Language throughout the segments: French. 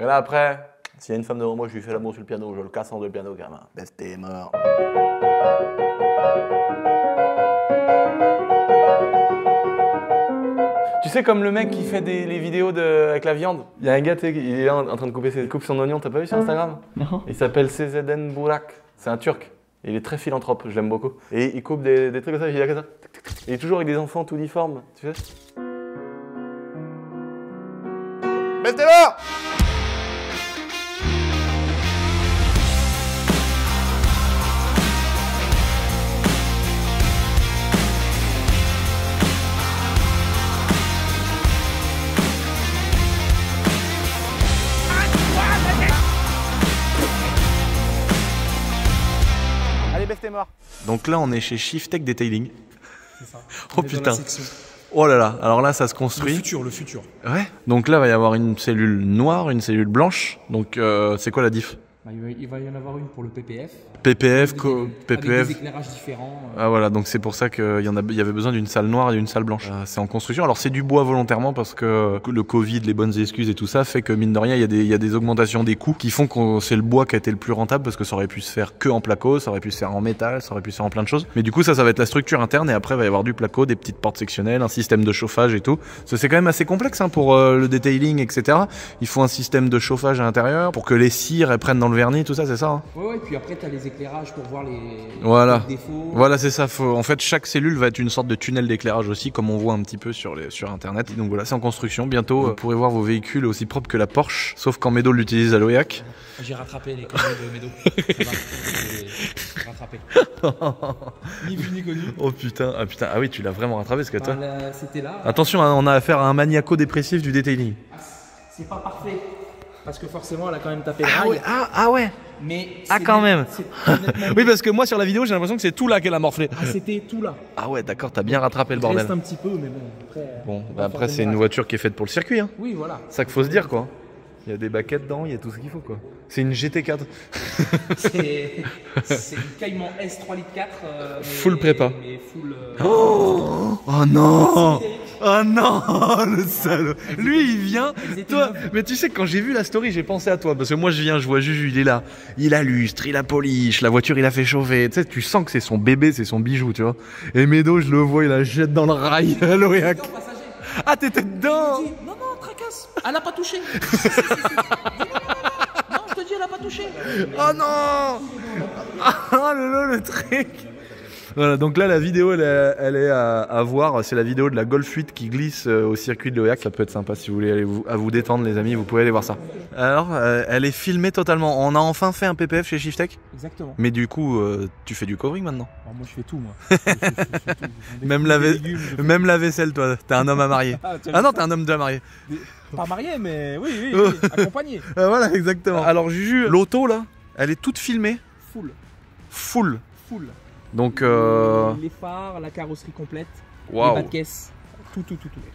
là après, s'il y a une femme devant moi, je lui fais l'amour sur le piano, je le casse en deux le piano, gamin. Baisse tes morts. Tu sais, comme le mec qui fait les vidéos avec la viande, il y a un gars, il est là en train de couper son oignon, t'as pas vu sur Instagram? Non. Il s'appelle CZN Burak, c'est un Turc. Il est très philanthrope, je l'aime beaucoup. Et il coupe des trucs comme ça, il est là comme ça. Il est toujours avec des enfants tout difformes, tu sais. Baisse tes morts! Donc là, on est chez Shiftech Detailing. C'est ça. Oh putain. Oh là là, alors là, ça se construit. Le futur. Ouais. Donc là, il va y avoir une cellule noire, une cellule blanche. Donc, c'est quoi la diff? Il va y en avoir une pour le PPF. PPF, avec des éclairages différents. Ah voilà, donc c'est pour ça qu'il y avait besoin d'une salle noire et d'une salle blanche. C'est en construction. Alors c'est du bois volontairement parce que le Covid, les bonnes excuses et tout ça fait que mine de rien, il y a des augmentations des coûts qui font que c'est le bois qui a été le plus rentable parce que ça aurait pu se faire que en placo, ça aurait pu se faire en métal, ça aurait pu se faire en plein de choses. Mais du coup ça va être la structure interne et après il va y avoir du placo, des petites portes sectionnelles, un système de chauffage et tout. C'est quand même assez complexe hein, pour le detailing, etc. Il faut un système de chauffage à l'intérieur pour que les cires elles prennent dans le vernis, tout ça, c'est ça hein. Ouais, et puis après tu as les éclairages pour voir les défauts. Voilà, c'est ça. En fait, chaque cellule va être une sorte de tunnel d'éclairage aussi, comme on voit un petit peu sur Internet. Donc voilà, c'est en construction. Bientôt, vous pourrez voir vos véhicules aussi propres que la Porsche, sauf quand Médo l'utilise à l'OEAC. J'ai rattrapé les conneries de Médo. Ça va, j'ai rattrapé. Ni vu ni connu. Oh putain, ah oui, tu l'as vraiment rattrapé parce que toi. C'était là. Attention, hein, on a affaire à un maniaco-dépressif du detailing. C'est pas parfait. Parce que forcément, elle a quand même tapé le rail. Ah ouais. Mais quand même. Oui, parce que moi sur la vidéo, j'ai l'impression que c'est tout là qu'elle a morflé. Ah, c'était tout là. Ah ouais, d'accord, t'as bien rattrapé le bordel. Il reste un petit peu, mais bon. Après c'est une voiture qui est faite pour le circuit. Hein. Oui, voilà. C'est ça qu'il faut se dire quoi. Il y a des baquettes dedans, il y a tout ce qu'il faut quoi. C'est une GT4. C'est une Cayman S 3 litres 4. Full prépa. Mais full, oh non. Oh non, le salaud. Lui il vient, toi, mais tu sais que quand j'ai vu la story j'ai pensé à toi parce que moi je viens, je vois Juju, il est là, il a lustre, il a polish, la voiture il a fait chauffer, tu sais, tu sens que c'est son bébé, c'est son bijou, tu vois. Et Médo je le vois, il la jette dans le rail à l'Oréac. Ah t'étais dedans. Non, tracasse, elle a pas touché. Non, je te dis, elle a pas touché. Oh non. Ah le truc. Voilà, donc là la vidéo elle est à voir, c'est la vidéo de la Golf 8 qui glisse au circuit de l'OEAC, ça peut être sympa si vous voulez aller vous détendre les amis, vous pouvez aller voir ça. Alors elle est filmée totalement, on a enfin fait un PPF chez Shiftech. Exactement. Mais du coup tu fais du covering maintenant. Alors moi je fais tout moi. Je fais tout. Même la vaisselle toi, t'es un homme à marier. Ah non t'es un homme déjà marié. Pas marié mais oui, accompagné. Voilà exactement. Alors Juju, l'auto là, elle est toute filmée. Full. Donc les phares, la carrosserie complète, les bas de caisse, tout.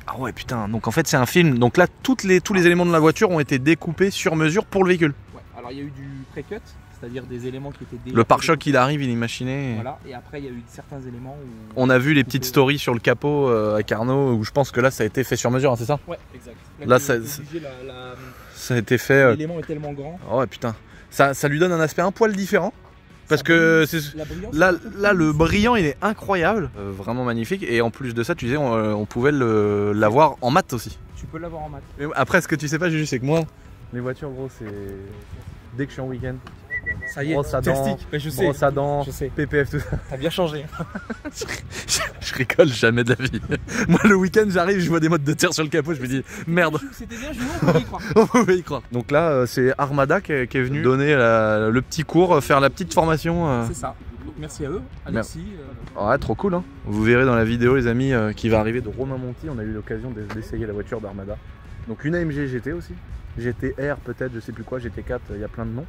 Ah ouais putain, donc en fait c'est un film, donc là tous les éléments de la voiture ont été découpés sur mesure pour le véhicule. Ouais, alors il y a eu du pré-cut, c'est-à-dire des éléments qui étaient déjà... Le pare-choc il arrive, il est machiné. Voilà, et après il y a eu certains éléments où... On a vu les petites stories sur le capot avec Arnaud, où je pense que là ça a été fait sur mesure, hein, c'est ça? Ouais, exact. Là ça a été fait... L'élément est tellement grand. Oh ouais putain, ça lui donne un aspect un poil différent. Parce que là le brillant il est incroyable, vraiment magnifique, et en plus de ça tu disais on pouvait l'avoir en mat aussi. Tu peux l'avoir en mat. Mais après ce que tu sais pas Juju c'est que moi les voitures gros c'est dès que je suis en week-end, ça y est, brosse à dents, je sais. PPF tout ça. T'as bien changé. Je rigole jamais de la vie. Moi le week-end j'arrive, je vois des modes de terre sur le capot, je me dis merde. C'était bien, on pouvait y croire. On pouvait y croire. Donc là c'est Armada qui est venu donner le petit cours, faire la petite formation. C'est ça. Donc merci à eux, Alexis. Ouais, trop cool hein. Vous verrez dans la vidéo les amis qui va arriver de Romain Monti, on a eu l'occasion d'essayer la voiture d'Armada. Donc une AMG GT aussi. GTR peut-être, je sais plus quoi, GT4, il y a plein de noms.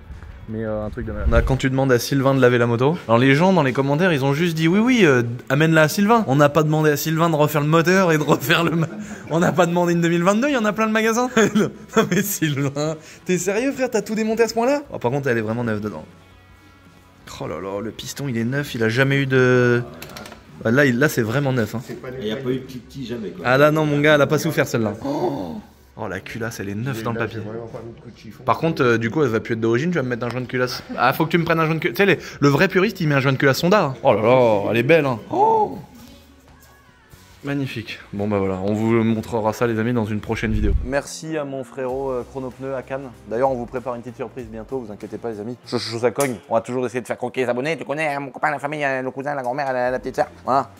Mais un truc de malade. Quand tu demandes à Sylvain de laver la moto, alors les gens dans les commentaires ils ont juste dit oui amène-la à Sylvain. On n'a pas demandé à Sylvain de refaire le moteur et de refaire on n'a pas demandé une 2022, il y en a plein de magasins. Non mais Sylvain, t'es sérieux frère, t'as tout démonté à ce point là? Par contre elle est vraiment neuve dedans. Oh là là, le piston il est neuf, il a jamais eu de... Là c'est vraiment neuf hein. Il n'y a pas eu de petit jamais quoi. Ah là non mon gars, elle a pas souffert celle-là. Oh. Oh la culasse, elle est neuve dans le papier. Par contre, du coup, elle va plus être d'origine, tu vas me mettre un joint de culasse. Ah, faut que tu me prennes un joint de culasse. Tu sais, le vrai puriste, il met un joint de culasse Honda. Hein. Oh là là, elle est belle. Hein. Oh, magnifique. Bon bah voilà, on vous montrera ça les amis dans une prochaine vidéo. Merci à mon frérot Chronopneu à Cannes. D'ailleurs on vous prépare une petite surprise bientôt, vous inquiétez pas les amis. Ça cogne, on va toujours essayer de faire croquer les abonnés, tu connais, mon copain, la famille, le cousin, la grand-mère, la petite sœur. Voilà.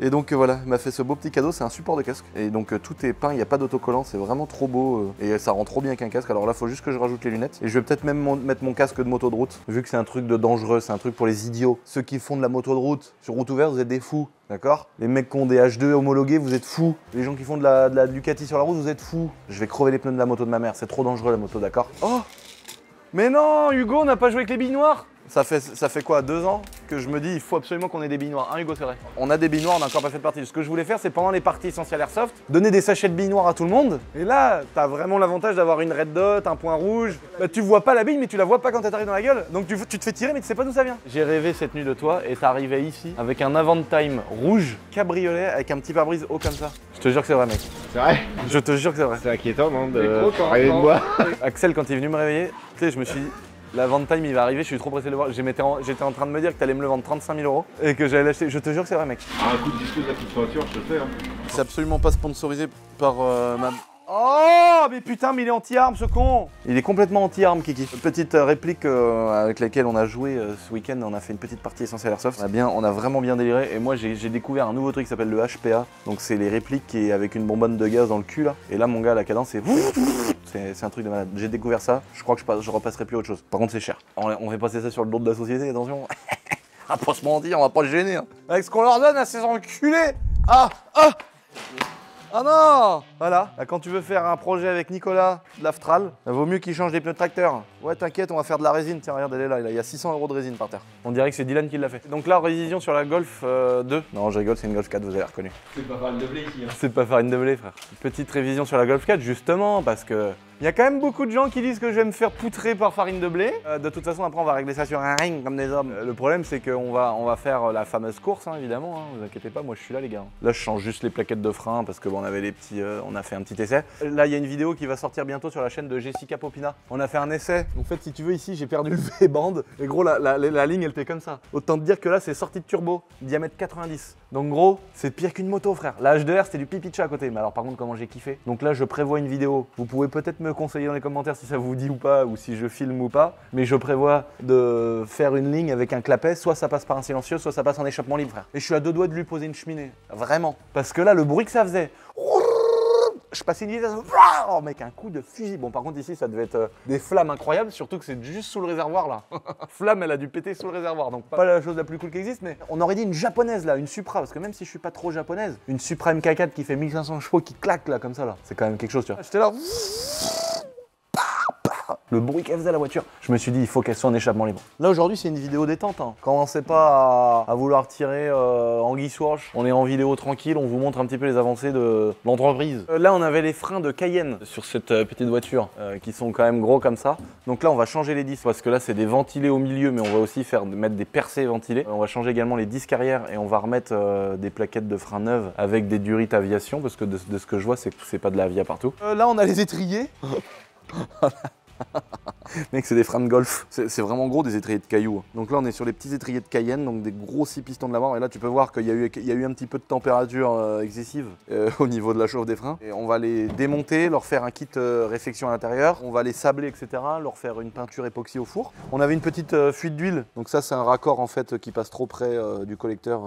Et donc voilà, il m'a fait ce beau petit cadeau, c'est un support de casque. Et donc tout est peint, il n'y a pas d'autocollant, c'est vraiment trop beau. Et ça rend trop bien qu'un casque. Alors là, il faut juste que je rajoute les lunettes. Et je vais peut-être même mettre mon casque de moto de route, vu que c'est un truc de dangereux, c'est un truc pour les idiots. Ceux qui font de la moto de route sur route ouverte, vous êtes des fous. D'accord? Les mecs qui ont des H2 homologués, vous êtes fous. Les gens qui font de la Ducati sur la route, vous êtes fous. Je vais crever les pneus de la moto de ma mère, c'est trop dangereux la moto, d'accord? Oh! Mais non, Hugo, on n'a pas joué avec les billes noires. Ça fait quoi, 2 ans que je me dis il faut absolument qu'on ait des billes noires. Hein Hugo, c'est vrai. On a des billes noires, on n'a encore pas fait de partie. Ce que je voulais faire, c'est pendant les parties Essential Airsoft, donner des sachets de billes noires à tout le monde. Et là, t'as vraiment l'avantage d'avoir une red dot, un point rouge. Bah, tu vois pas la bille, mais tu la vois pas quand elle t'arrive dans la gueule. Donc tu te fais tirer, mais tu sais pas d'où ça vient. J'ai rêvé cette nuit de toi et t'arrivais ici avec un Avantime rouge, cabriolet, avec un petit pare-brise haut comme ça. Je te jure que c'est vrai, mec. C'est vrai? Je te jure que c'est vrai. C'est inquiétant, non, de rêver de moi. Axel, quand il est venu me réveiller, tu sais, je me suis dit, la Vantime il va arriver, je suis trop pressé de le voir. J'étais en train de me dire que t'allais me le vendre 35 000 € et que j'allais l'acheter. Je te jure que c'est vrai, mec. Ah, un coup de disque de la petite peinture, je te le fais. Hein. C'est absolument pas sponsorisé par ma. Oh, mais putain, mais il est anti-arme ce con! Il est complètement anti-arme, Kiki. Petite réplique avec laquelle on a joué ce week-end, on a fait une petite partie Essential Airsoft. On a vraiment bien déliré et moi j'ai découvert un nouveau truc qui s'appelle le HPA. Donc c'est les répliques qui est avec une bonbonne de gaz dans le cul là. Et là mon gars, la cadence c'est un truc de malade. J'ai découvert ça, je crois que je repasserai plus à autre chose. Par contre c'est cher. On va passer ça sur le dos de la société, attention. On va pas se mentir, on va pas le gêner. Hein. Avec ce qu'on leur donne à ces enculés! Ah! Ah! Ah non! Voilà, là, quand tu veux faire un projet avec Nicolas de l'Aftral, il vaut mieux qu'il change les pneus de tracteur. Ouais, t'inquiète, on va faire de la résine. Tiens, regarde, elle est là, il y a 600 € de résine par terre. On dirait que c'est Dylan qui l'a fait. Donc là, révision sur la Golf 2. Non, je rigole, c'est une Golf 4, vous avez reconnu. C'est pas farine de blé ici. Hein. C'est pas farine de blé, frère. Petite révision sur la Golf 4, justement, parce que il y a quand même beaucoup de gens qui disent que je vais me faire poutrer par farine de blé. De toute façon, après, on va régler ça sur un ring comme des hommes. Le problème, c'est qu'on va faire la fameuse course, hein, évidemment. Hein, vous inquiétez pas, moi je suis là, les gars. Là, je change juste les plaquettes de frein parce que bon, on avait les petits, on a fait un petit essai. Là, il y a une vidéo qui va sortir bientôt sur la chaîne de Jessica Popina. On a fait un essai. En fait, si tu veux, ici, j'ai perdu le V-band. Et gros, la ligne, elle était comme ça. Autant te dire que là, c'est sortie de turbo, diamètre 90. Donc gros, c'est pire qu'une moto, frère. La H2R, c'était du pipi de chat à côté. Mais alors, par contre, comment j'ai kiffé. Donc là, je prévois une vidéo. Vous pouvez peut-être me conseiller dans les commentaires si ça vous dit ou pas, ou si je filme ou pas. Mais je prévois de faire une ligne avec un clapet. Soit ça passe par un silencieux, soit ça passe en échappement libre, frère. Et je suis à 2 doigts de lui poser une cheminée. Vraiment. Parce que là, le bruit que ça faisait. Je passais une vitesse, oh mec, un coup de fusil. Bon, par contre, ici, ça devait être des flammes incroyables, surtout que c'est juste sous le réservoir là. Flamme, elle a dû péter sous le réservoir, donc pas la chose la plus cool qui existe, mais on aurait dit une japonaise là, une Supra, parce que même si je suis pas trop japonaise, une Supra MK4 qui fait 1500 chevaux qui claque là, comme ça là, c'est quand même quelque chose, tu vois. J'étais là. Le bruit qu'elle faisait la voiture, je me suis dit il faut qu'elle soit en échappement libre. Là aujourd'hui c'est une vidéo détente, hein. Commencez pas à vouloir tirer anguille sous roche. On est en vidéo tranquille, on vous montre un petit peu les avancées de l'entreprise. Là on avait les freins de Cayenne sur cette petite voiture qui sont quand même gros comme ça. Donc là on va changer les disques parce que là c'est des ventilés au milieu, mais on va aussi mettre des percées ventilées. On va changer également les disques arrière et on va remettre des plaquettes de freins neuves avec des durites aviation parce que de ce que je vois c'est pas de la Avia partout. Là on a les étriers. Mec, c'est des freins de golf. C'est vraiment gros des étriers de cailloux. Donc là, on est sur les petits étriers de Cayenne, donc des gros 6 pistons de la mort. Et là, tu peux voir qu'il y a eu un petit peu de température excessive au niveau de la chauffe des freins. Et on va les démonter, leur faire un kit réfection à l'intérieur. On va les sabler, etc. Leur faire une peinture époxy au four. On avait une petite fuite d'huile. Donc ça, c'est un raccord en fait qui passe trop près du collecteur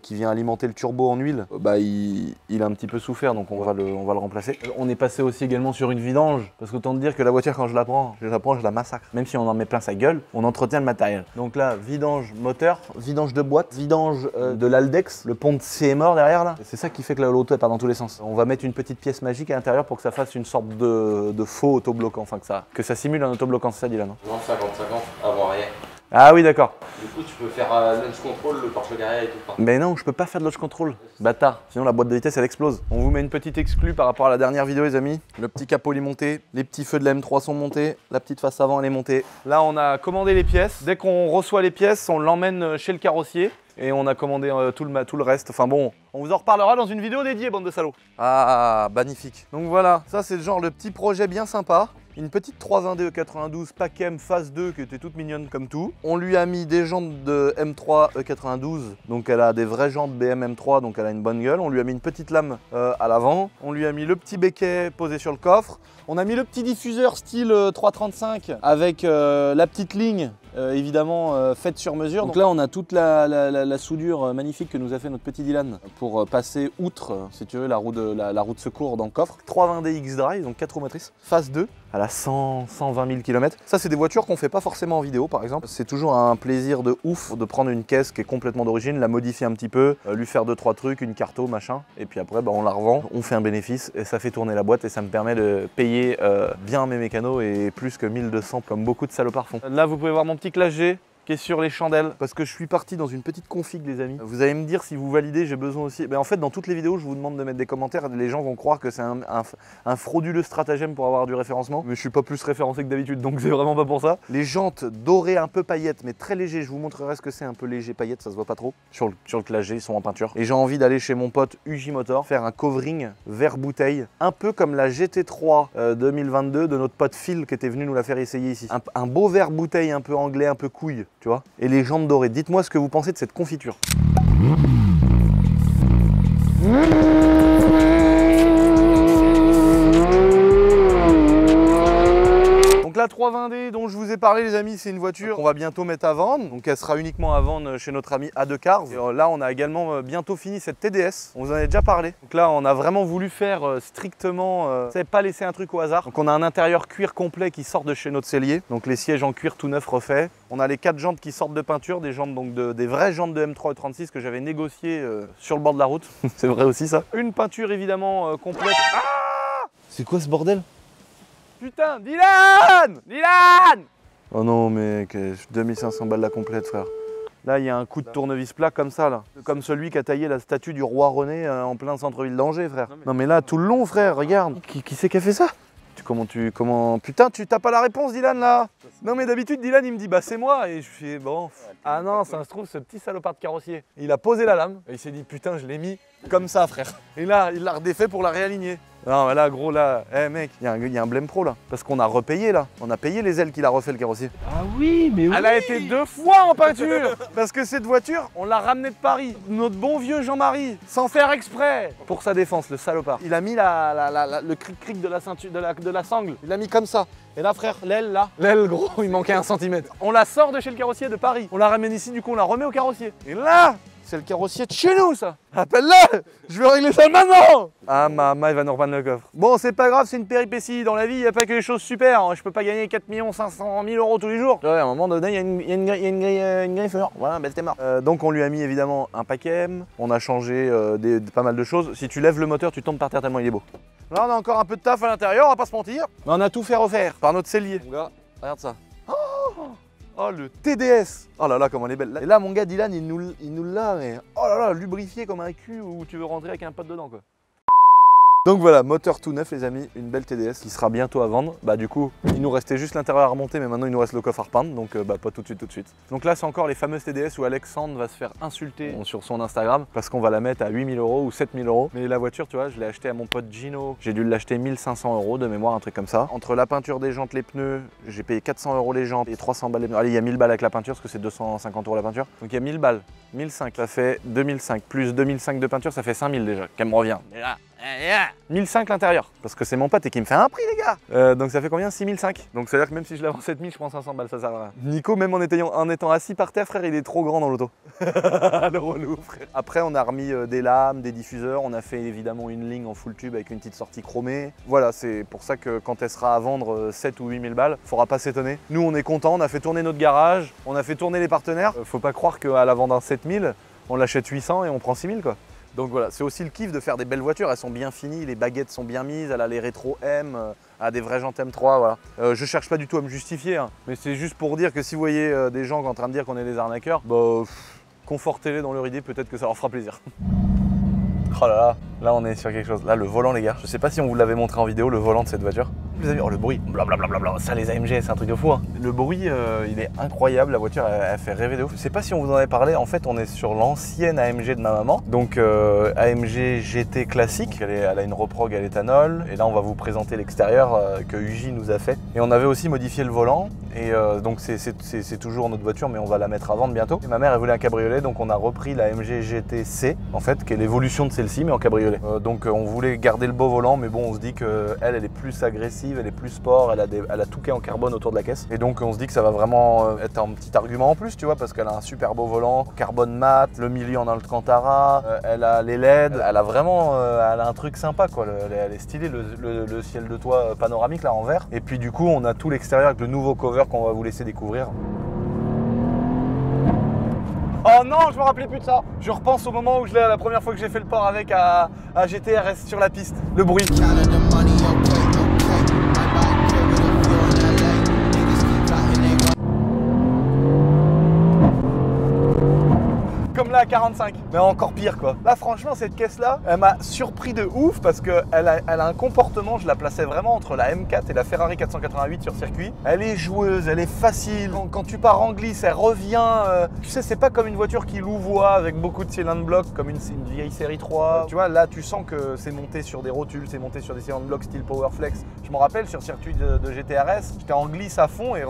qui vient alimenter le turbo en huile. Bah, il a un petit peu souffert, donc on va le remplacer. On est passé aussi également sur une vidange. Parce qu'autant te dire que la voiture, quand je la prends, je la massacre. Même si on en met plein sa gueule, on entretient le matériel. Donc là, vidange moteur, vidange de boîte, vidange de l'Aldex, le pont de C est mort derrière là. C'est ça qui fait que l'auto elle part dans tous les sens. On va mettre une petite pièce magique à l'intérieur pour que ça fasse une sorte de faux autobloquant, enfin que ça simule un autobloquant, c'est ça Dylan, non? Non, 50-50, avant-arrière. Ah oui, d'accord. Du coup, tu peux faire launch control, le porte arrière et tout. Mais non, je peux pas faire de launch control. Bâtard. Sinon, la boîte de vitesse, elle explose. On vous met une petite exclue par rapport à la dernière vidéo, les amis. Le petit capot, il est monté. Les petits feux de la M3 sont montés. La petite face avant, elle est montée. Là, on a commandé les pièces. Dès qu'on reçoit les pièces, on l'emmène chez le carrossier. Et on a commandé tout le reste. Enfin bon, on vous en reparlera dans une vidéo dédiée, bande de salauds. Ah, magnifique. Donc voilà, ça c'est genre le petit projet bien sympa. Une petite 320D E92 Pacem phase 2 qui était toute mignonne comme tout. On lui a mis des jantes de M3 E92, donc elle a des vraies jantes BM M3, donc elle a une bonne gueule. On lui a mis une petite lame à l'avant. On lui a mis le petit béquet posé sur le coffre. On a mis le petit diffuseur style 335 avec la petite ligne évidemment faite sur mesure. Donc là on a toute la soudure magnifique que nous a fait notre petit Dylan pour passer outre, si tu veux, la roue de secours dans le coffre. 320D X-Drive, donc 4 roues motrices, phase 2. Elle a 120 000 km. Ça, c'est des voitures qu'on fait pas forcément en vidéo, par exemple. C'est toujours un plaisir de ouf de prendre une caisse qui est complètement d'origine, la modifier un petit peu, lui faire 2-3 trucs, une carto, machin. Et puis après, bah, on la revend, on fait un bénéfice et ça fait tourner la boîte et ça me permet de payer bien mes mécanos et plus que 1200 comme beaucoup de salopards font. Là, vous pouvez voir mon petit Clash G qui est sur les chandelles parce que je suis parti dans une petite config, les amis. Vous allez me dire si vous validez, j'ai besoin aussi. Ben, en fait, dans toutes les vidéos, je vous demande de mettre des commentaires. Les gens vont croire que c'est un frauduleux stratagème pour avoir du référencement, mais je suis pas plus référencé que d'habitude, donc c'est vraiment pas pour ça. Les jantes dorées un peu paillettes, mais très léger. Je vous montrerai ce que c'est un peu léger paillettes, ça se voit pas trop. Sur le Clash G, ils sont en peinture. Et j'ai envie d'aller chez mon pote UJ Motor faire un covering vert bouteille, un peu comme la GT3 2022 de notre pote Phil qui était venu nous la faire essayer ici. Un beau vert bouteille un peu anglais, un peu couille. Tu vois, et les jantes dorées. Dites-moi ce que vous pensez de cette confiture. Donc la 320D dont je vous ai parlé, les amis, c'est une voiture qu'on va bientôt mettre à vendre. Donc elle sera uniquement à vendre chez notre ami A2 Cars. Et là, on a également bientôt fini cette TDS. On vous en a déjà parlé. Donc là, on a vraiment voulu faire strictement, pas laisser un truc au hasard. Donc on a un intérieur cuir complet qui sort de chez notre sellier. Donc les sièges en cuir tout neuf refaits. On a les 4 jantes qui sortent de peinture, des jantes donc des vraies jantes de M3 et 36 que j'avais négociées sur le bord de la route. C'est vrai aussi ça. Une peinture évidemment complète. Ah, c'est quoi ce bordel? Putain, Dylan! Dylan! Oh non mec, 2500 balles la complète, frère. Là, il y a un coup de tournevis plat comme ça, là. Comme celui qui a taillé la statue du roi René en plein centre-ville d'Angers, frère. Non mais là, tout le long, frère, regarde. Qui c'est qui a fait ça? Comment... Putain, tu t'as pas la réponse, Dylan, là? Non mais d'habitude, Dylan, il me dit, bah c'est moi. Et je fais, bon... Ah non, ça se trouve, ce petit salopard de carrossier. Il a posé la lame, et il s'est dit, putain, je l'ai mis comme ça, frère. Et là, il l'a redéfait pour la réaligner. Non mais là, gros, là, mec, il y a un blême pro, là. Parce qu'on a repayé, là. On a payé les ailes qu'il a refait, le carrossier. Ah oui, mais oui. Elle a été 2 fois en peinture. Parce que cette voiture, on l'a ramenée de Paris. Notre bon vieux Jean-Marie, sans faire exprès. Pour sa défense, le salopard. Il a mis le cric-cric de la ceinture, de la sangle. Il l'a mis comme ça. Et là, frère, l'aile, là. L'aile, gros, il manquait 1 centimètre. On la sort de chez le carrossier de Paris. On la ramène ici, du coup, on la remet au carrossier. Et là, c'est le carrossier de chez nous, ça. Appelle-le. Je vais régler ça maintenant. Ah, maman, il va nous reprendre le coffre. Bon, c'est pas grave, c'est une péripétie. Dans la vie, il n'y a pas que les choses super. Je peux pas gagner 4 500 000 € tous les jours. Ouais, à un moment donné, il y a une griffeur. Voilà, belle t'es mort. Donc, on lui a mis évidemment un Pacem. On a changé pas mal de choses. Si tu lèves le moteur, tu tombes par terre tellement il est beau. Là, on a encore un peu de taf à l'intérieur, on va pas se mentir. Mais on a tout fait refaire par notre sellier. Mon gars, regarde ça. Oh, le TDS. Oh là là, comment elle est belle. Et là, mon gars Dylan, il nous l'a, mais oh là là, lubrifié comme un cul où tu veux rentrer avec un pote dedans, quoi. Donc voilà, moteur tout neuf, les amis, une belle TDS qui sera bientôt à vendre. Bah du coup, il nous restait juste l'intérieur à remonter, mais maintenant il nous reste le coffre à repeindre, donc bah pas tout de suite. Donc là, c'est encore les fameuses TDS où Alexandre va se faire insulter sur son Instagram parce qu'on va la mettre à 8 000 € ou 7 000 €. Mais la voiture, tu vois, je l'ai achetée à mon pote Gino. J'ai dû l'acheter 1 500 € de mémoire, un truc comme ça. Entre la peinture des jantes, les pneus, j'ai payé 400 € les jantes et 300 balles les pneus. Allez, il y a 1000 balles avec la peinture parce que c'est 250 € la peinture. Donc il y a 1000 balles. 1005, ça fait 2005. Plus 2005 de peinture, ça fait 5000 déjà, qu'elle me revient. 1005 l'intérieur, parce que c'est mon pote et qui me fait un prix, les gars. Donc ça fait combien? 6005. Donc ça veut dire que même si je la vends 7000, je prends 500 balles, ça sert à rien. Nico, même en étant assis par terre, frère, il est trop grand dans l'auto. Le relou, frère. Après, on a remis des lames, des diffuseurs. On a fait évidemment une ligne en full tube avec une petite sortie chromée. Voilà, c'est pour ça que quand elle sera à vendre 7 ou 8000 balles, faudra pas s'étonner. Nous, on est contents, on a fait tourner notre garage, on a fait tourner les partenaires. Faut pas croire qu'à la vente d'un 7000, on l'achète 800 et on prend 6000, quoi. Donc voilà, c'est aussi le kiff de faire des belles voitures, elles sont bien finies, les baguettes sont bien mises, elle a les rétro M, elle a des vraies jantes M3, voilà. Je cherche pas du tout à me justifier, hein, mais c'est juste pour dire que si vous voyez des gens en train de dire qu'on est des arnaqueurs, bah confortez-les dans leur idée, peut-être que ça leur fera plaisir. Oh là là, là on est sur quelque chose. Là le volant, les gars, je sais pas si on vous l'avait montré en vidéo, le volant de cette voiture. Les amis, oh le bruit, blablabla, ça les AMG, c'est un truc de fou. Hein. Le bruit, il est incroyable, la voiture, elle fait rêver de ouf. Je sais pas si on vous en avait parlé, en fait, on est sur l'ancienne AMG de ma maman. Donc AMG GT classique, elle a une reprog à l'éthanol. Et là, on va vous présenter l'extérieur que UJ nous a fait. Et on avait aussi modifié le volant. Et donc c'est toujours notre voiture, mais on va la mettre à vendre bientôt. Et ma mère, elle voulait un cabriolet, donc on a repris la AMG GT-C, en fait, qui est l'évolution de celle-ci, mais en cabriolet. Donc on voulait garder le beau volant, mais bon, on se dit qu'elle est plus agressive, elle est plus sport, elle a tout qui est en carbone autour de la caisse. Et donc on se dit que ça va vraiment être un petit argument en plus, tu vois, parce qu'elle a un super beau volant, carbone mat, le milieu en Alcantara, elle a les LED, elle a vraiment elle a un truc sympa, quoi. Elle est stylée, le ciel de toit panoramique là en vert. Et puis du coup, on a tout l'extérieur avec le nouveau cover qu'on va vous laisser découvrir. Oh non, je me rappelais plus de ça. Je repense au moment où la première fois que j'ai fait le port avec à GTRS sur la piste. Le bruit. Comme là à 45, mais encore pire quoi. Là franchement cette caisse là, elle m'a surpris de ouf parce qu'elle a un comportement, je la plaçais vraiment entre la M4 et la Ferrari 488 sur circuit. Elle est joueuse, elle est facile, quand tu pars en glisse elle revient, tu sais c'est pas comme une voiture qui louvoie avec beaucoup de cylindres blocs comme une vieille série 3. Tu vois là tu sens que c'est monté sur des rotules, c'est monté sur des cylindres blocs style Powerflex. Je me rappelle sur circuit de GTRS, j'étais en glisse à fond et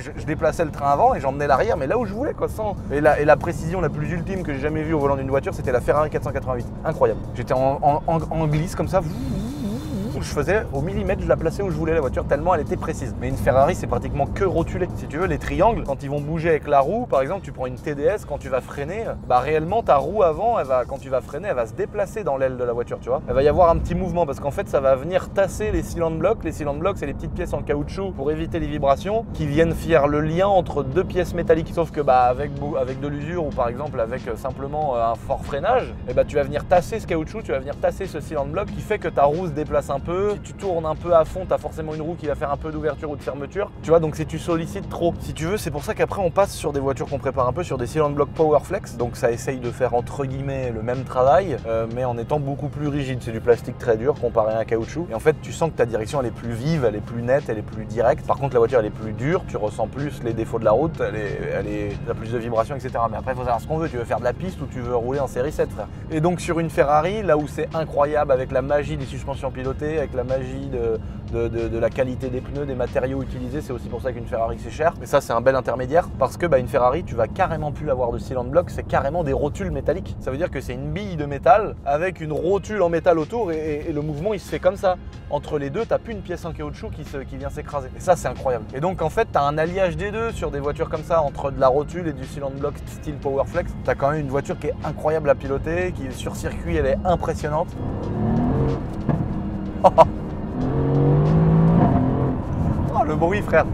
je déplaçais le train avant et j'emmenais l'arrière mais là où je voulais quoi, sans... Et la précision la plus ultime que j'ai jamais vue au volant d'une voiture, c'était la Ferrari 488. Incroyable. J'étais en glisse comme ça. Je faisais au millimètre, je la plaçais où je voulais la voiture tellement elle était précise. Mais une Ferrari c'est pratiquement que rotulé. Si tu veux, les triangles, quand ils vont bouger avec la roue, par exemple tu prends une TDS, quand tu vas freiner, bah réellement ta roue avant, quand tu vas freiner, elle va se déplacer dans l'aile de la voiture, tu vois. Elle va y avoir un petit mouvement parce qu'en fait ça va venir tasser les cylindres blocs. Les cylindres blocs c'est les petites pièces en caoutchouc pour éviter les vibrations qui viennent faire le lien entre deux pièces métalliques. Sauf que bah avec de l'usure ou par exemple avec simplement un fort freinage, et bah tu vas venir tasser ce caoutchouc, tu vas venir tasser ce cylindre bloc qui fait que ta roue se déplace un peu. Si tu tournes un peu à fond, tu as forcément une roue qui va faire un peu d'ouverture ou de fermeture. Tu vois, donc si tu sollicites trop. Si tu veux, c'est pour ça qu'après on passe sur des voitures qu'on prépare un peu sur des cylindres blocs Powerflex. Donc ça essaye de faire entre guillemets le même travail, mais en étant beaucoup plus rigide. C'est du plastique très dur comparé à un caoutchouc. Et en fait, tu sens que ta direction elle est plus vive, elle est plus nette, elle est plus directe. Par contre, la voiture elle est plus dure, tu ressens plus les défauts de la route, elle a plus de vibrations, etc. Mais après, il faut savoir ce qu'on veut. Tu veux faire de la piste ou tu veux rouler en série 7, frère. Et donc sur une Ferrari, là où c'est incroyable avec la magie des suspensions pilotées, avec la magie de la qualité des pneus, des matériaux utilisés, c'est aussi pour ça qu'une Ferrari c'est cher. Mais ça c'est un bel intermédiaire parce que une Ferrari tu vas carrément plus avoir de cylindre bloc, c'est carrément des rotules métalliques. Ça veut dire que c'est une bille de métal avec une rotule en métal autour et le mouvement il se fait comme ça. Entre les deux, t'as plus une pièce en caoutchouc qui vient s'écraser. Et ça c'est incroyable. Et donc en fait t'as un alliage des deux sur des voitures comme ça, entre de la rotule et du cylindre bloc style Powerflex. T'as quand même une voiture qui est incroyable à piloter, qui sur circuit elle est impressionnante. Oh, le bruit, frère.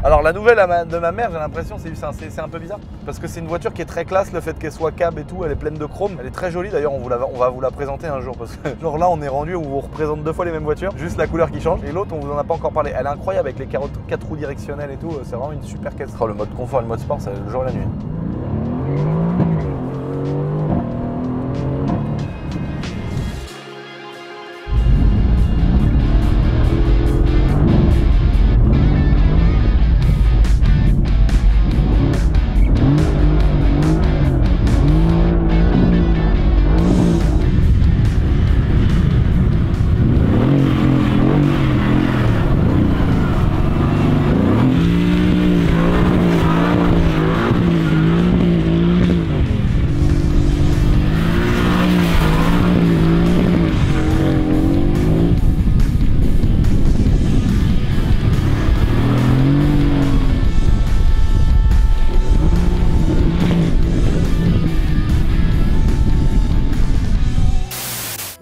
Alors la nouvelle de ma mère, j'ai l'impression c'est un peu bizarre parce que c'est une voiture qui est très classe, le fait qu'elle soit cab et tout, elle est pleine de chrome, elle est très jolie d'ailleurs, on va vous la présenter un jour parce que genre là on est rendu où on représente deux fois les mêmes voitures, juste la couleur qui change et l'autre on vous en a pas encore parlé, elle est incroyable avec les 4 roues directionnelles et tout, c'est vraiment une super caisse. Oh, le mode confort et le mode sport, c'est le jour et la nuit.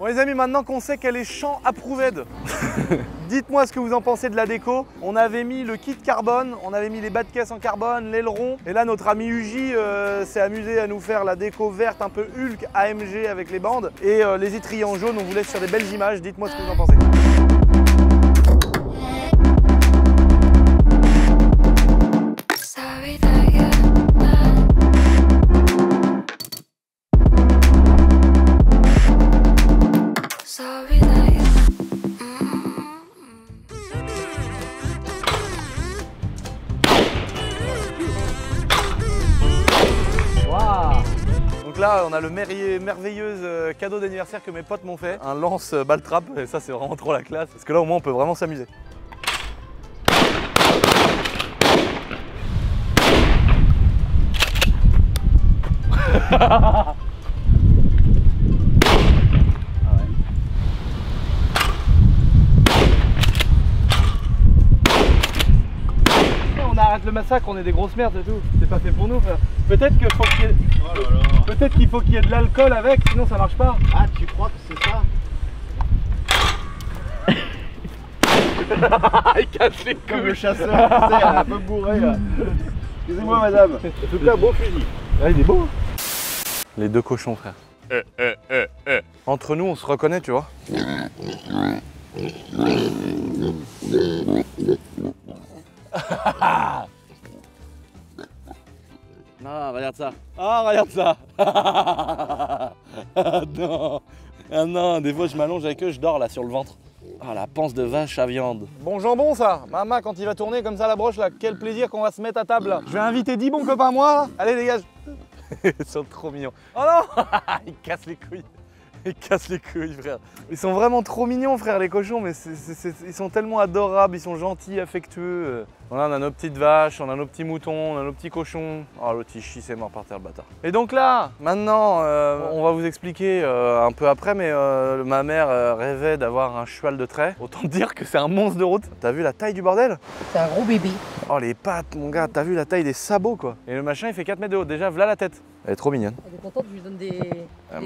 Les amis, maintenant qu'on sait qu'elle est champ approved, dites-moi ce que vous en pensez de la déco. On avait mis le kit carbone, on avait mis les bas de caisse en carbone, l'aileron. Et là, notre ami UJ s'est amusé à nous faire la déco verte un peu Hulk AMG avec les bandes. Et les étriers en jaune, on vous laisse sur des belles images. Dites-moi ce que vous en pensez. là, on a le merveilleux cadeau d'anniversaire que mes potes m'ont fait. Un lance balle trap, et ça c'est vraiment trop la classe. Parce que là au moins on peut vraiment s'amuser. On arrête le massacre, on est des grosses merdes et tout. C'est pas fait pour nous, frère. Peut-être qu'il faut qu'il y ait... Peut-être qu'il faut qu'il y ait de l'alcool avec, sinon ça marche pas. Ah, tu crois que c'est ça? Il casse les couilles. Comme le chasseur, tu sais, un peu bourré là. Excusez-moi madame. En tout cas, beau fusil. Ah, il est beau. Les deux cochons, frère. Entre nous, on se reconnaît, tu vois. Ah, regarde ça. Ah, regarde ça. Ah non. Ah non, des fois je m'allonge avec eux, je dors là sur le ventre. Ah, la panse de vache à viande. Bon jambon ça. Maman, quand il va tourner comme ça la broche là, quel plaisir qu'on va se mettre à table là. Je vais inviter 10 bons copains à moi là. Allez dégage. Ils sont trop mignons. Oh non. Ils cassent les couilles. Ils cassent les couilles, frère. Ils sont vraiment trop mignons, frère, les cochons, mais ils sont tellement adorables, ils sont gentils, affectueux. Voilà, on a nos petites vaches, on a nos petits moutons, on a nos petits cochons. Oh, l'autre, il chie, c'est mort par terre, le bâtard. Et donc là, maintenant, on va vous expliquer un peu après, mais ma mère rêvait d'avoir un cheval de trait. Autant dire que c'est un monstre de route. T'as vu la taille du bordel? C'est un gros bébé. Oh, les pattes, mon gars, t'as vu la taille des sabots, quoi. Et le machin, il fait 4 mètres de haut. Déjà, voilà la tête. Elle est trop mignonne. Elle est contente, je lui donne des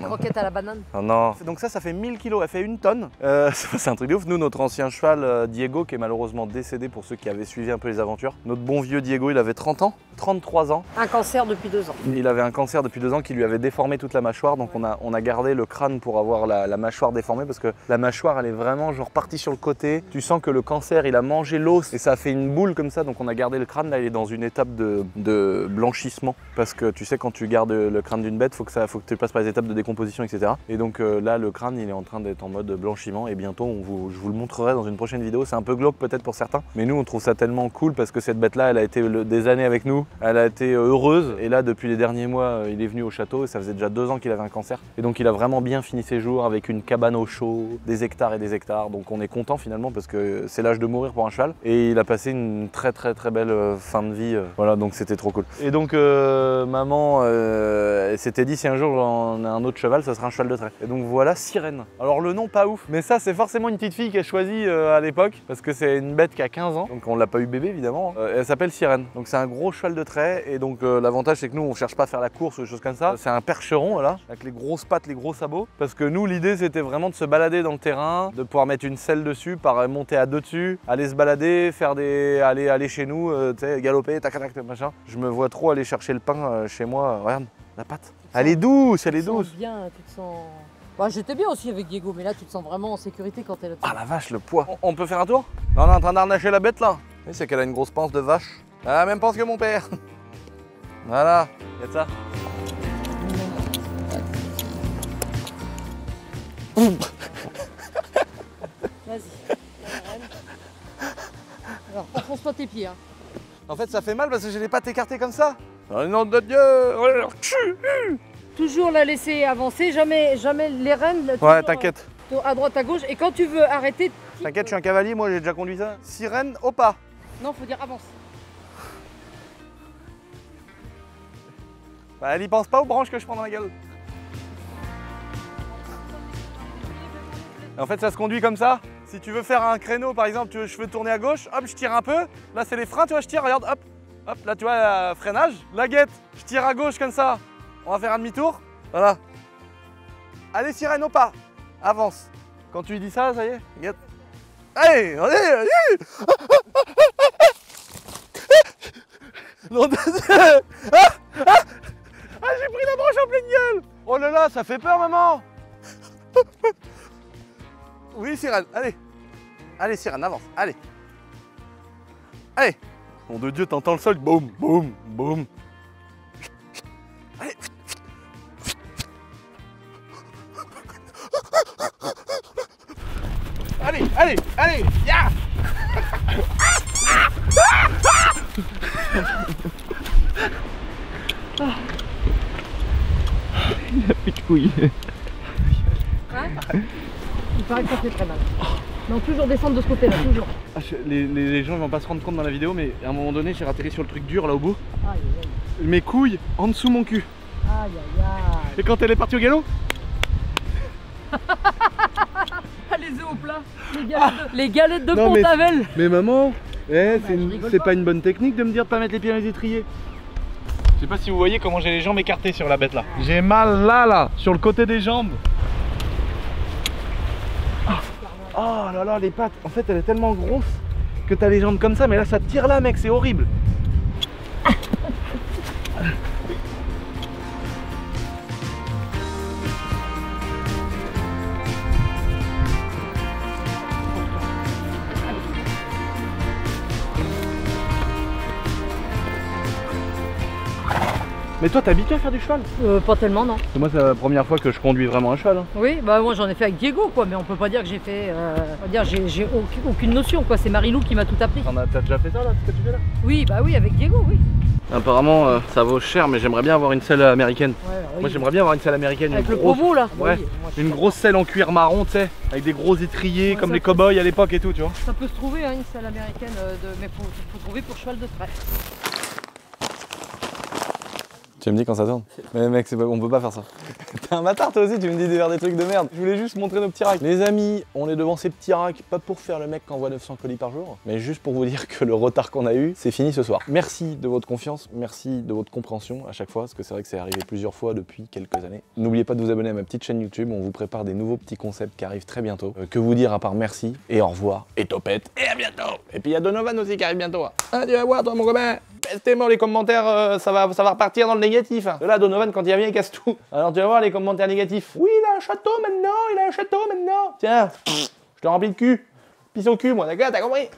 croquettes à la banane. Oh non. Donc ça fait 1000 kilos, elle fait 1 tonne. C'est un truc de ouf. Nous, notre ancien cheval, Diego, qui est malheureusement décédé pour ceux qui avaient suivi un peu les aventures. Notre bon vieux Diego, il avait 30 ans, 33 ans. Un cancer depuis 2 ans. Il avait un cancer depuis 2 ans qui lui avait déformé toute la mâchoire. Donc on a gardé le crâne pour avoir la mâchoire déformée parce que la mâchoire, elle est vraiment genre partie sur le côté. Tu sens que le cancer, il a mangé l'os et ça a fait une boule comme ça. Donc on a gardé le crâne. Là, il est dans une étape de blanchissement. Parce que tu sais, quand tu gardes le crâne d'une bête, faut que tu passes par les étapes de décomposition, etc. Et donc là, le crâne, il est en train d'être en mode blanchiment. Et bientôt, je vous le montrerai dans une prochaine vidéo. C'est un peu glauque peut-être pour certains. Mais nous, on trouve ça tellement cool parce que cette bête-là, elle a été des années avec nous. Elle a été heureuse. Et là, depuis les derniers mois, il est venu au château. Et ça faisait déjà 2 ans qu'il avait un cancer. Et donc, il a vraiment bien fini ses jours avec une cabane au chaud, des hectares et des hectares. Donc, on est content finalement parce que c'est l'âge de mourir pour un cheval. Et il a passé une très belle fin de vie. Voilà, donc c'était trop cool. Et donc, maman s'était dit si un jour on a un autre cheval, ça sera un cheval de trait. Et donc voilà, Sirène. Alors le nom pas ouf, mais ça c'est forcément une petite fille qui a choisi à l'époque parce que c'est une bête qui a 15 ans, donc on l'a pas eu bébé évidemment. Elle s'appelle Sirène, donc c'est un gros cheval de trait et donc l'avantage c'est que nous on cherche pas à faire la course ou des choses comme ça. C'est un percheron voilà, avec les grosses pattes, les gros sabots, parce que nous l'idée c'était vraiment de se balader dans le terrain, de pouvoir mettre une selle dessus, monter à 2 dessus, aller se balader, aller chez nous, tu sais, galoper, tac tac machin. Je me vois trop aller chercher le pain chez moi, regarde. La patte. Elle est douce, elle est douce. Tu te sens bien, tu te sens... Bah, j'étais bien aussi avec Diego, mais là tu te sens vraiment en sécurité quand elle est là-dessus. Ah la vache, le poids. On peut faire un tour? Non, on est en train d'arnacher la bête là. C'est qu'elle a une grosse panse de vache. Elle a la même panse que mon père. Voilà, regarde ça. Vas-y. Alors, enfonce-toi tes pieds. Hein. En fait, ça fait mal parce que j'ai les pattes écartées comme ça. Oh nom de Dieu! Toujours la laisser avancer, jamais les rênes. Ouais, t'inquiète. À droite, à gauche, et quand tu veux arrêter... T'inquiète, je suis un cavalier, moi j'ai déjà conduit ça. Sirène au pas. Non, faut dire avance. Bah, elle y pense pas aux branches que je prends dans la gueule. Et en fait, ça se conduit comme ça. Si tu veux faire un créneau, par exemple, je veux tourner à gauche, hop, je tire un peu. Là, c'est les freins, tu vois, je tire, regarde, hop. Hop, là, tu vois, freinage. La guette, je tire à gauche comme ça. On va faire un demi-tour. Voilà. Allez, Sirène, au pas. Avance. Quand tu lui dis ça, ça y est, guette. Allez, allez. Non, j'ai pris la branche en pleine gueule. Oh là là, ça fait peur, maman. Oui, Sirène, allez. Allez, Sirène, avance, allez. Allez. Nom de Dieu, t'entends le sol, boum, boum, boum. Allez. Allez, allez, allez, ya. Il a plus de couilles. Hein? Il paraît que ça fait très mal. Non, toujours descendre de ce côté-là, toujours. Ah, les gens ils vont pas se rendre compte dans la vidéo, mais à un moment donné, j'ai atterri sur le truc dur là au bout. Aïe, aïe, Mes couilles en dessous mon cul. aïe, aïe, aïe. Et quand elle est partie au galop, Ah, les œufs au plat. Les galettes de Non, mais- Pont-Avel. mais maman, je rigole c'est pas. pas une bonne technique de me dire de pas mettre les pieds dans les étriers. Je sais pas si vous voyez comment j'ai les jambes écartées sur la bête là. J'ai mal là, sur le côté des jambes. Oh là là, les pattes, en fait elle est tellement grosse que t'as les jambes comme ça, mais là ça tire là mec, c'est horrible. Mais toi t'es habitué à faire du cheval? Pas tellement, non. Moi c'est la première fois que je conduis vraiment un cheval. Hein. Oui, bah moi j'en ai fait avec Diego, quoi, mais on peut pas dire que j'ai fait. On va dire j'ai aucune notion, quoi. C'est Marilou qui m'a tout appris. T'as déjà fait ça là, ce que tu fais là? Oui, bah oui, avec Diego, oui. Apparemment ça vaut cher, mais j'aimerais bien avoir une selle américaine. Ouais, oui. Moi j'aimerais bien avoir une selle américaine. Avec une le grosse- provo là. Ouais, Oui, moi, je une sais grosse selle en cuir marron, tu sais, avec des gros étriers Ouais, comme ça les peut- cow-boys à l'époque et tout, tu vois. pas. Ça peut se trouver, hein, une selle américaine, mais faut trouver pour cheval de trait. Tu me dis quand ça tourne? Mais mec, on peut pas faire ça. T'es un bâtard toi aussi, tu me dis de faire des trucs de merde. Je voulais juste montrer nos petits racks. Les amis, on est devant ces petits racks, pas pour faire le mec qui envoie 900 colis par jour, mais juste pour vous dire que le retard qu'on a eu, c'est fini ce soir. Merci de votre confiance, merci de votre compréhension à chaque fois, parce que c'est vrai que c'est arrivé plusieurs fois depuis quelques années. N'oubliez pas de vous abonner à ma petite chaîne YouTube, on vous prépare des nouveaux petits concepts qui arrivent très bientôt. Que vous dire à part merci, et au revoir, et topette, et à bientôt. Et puis il y a Donovan aussi qui arrive bientôt. Hein, tu vas voir toi mon copain. Pestez-moi les commentaires, ça va repartir dans le négatif. Hein. Là, Donovan, quand il revient, il casse tout. Alors tu vas voir les commentaires négatifs. Oui, il a un château maintenant, il a un château maintenant. Tiens, je te remplis le cul. Pisse au cul, moi, d'accord, t'as compris?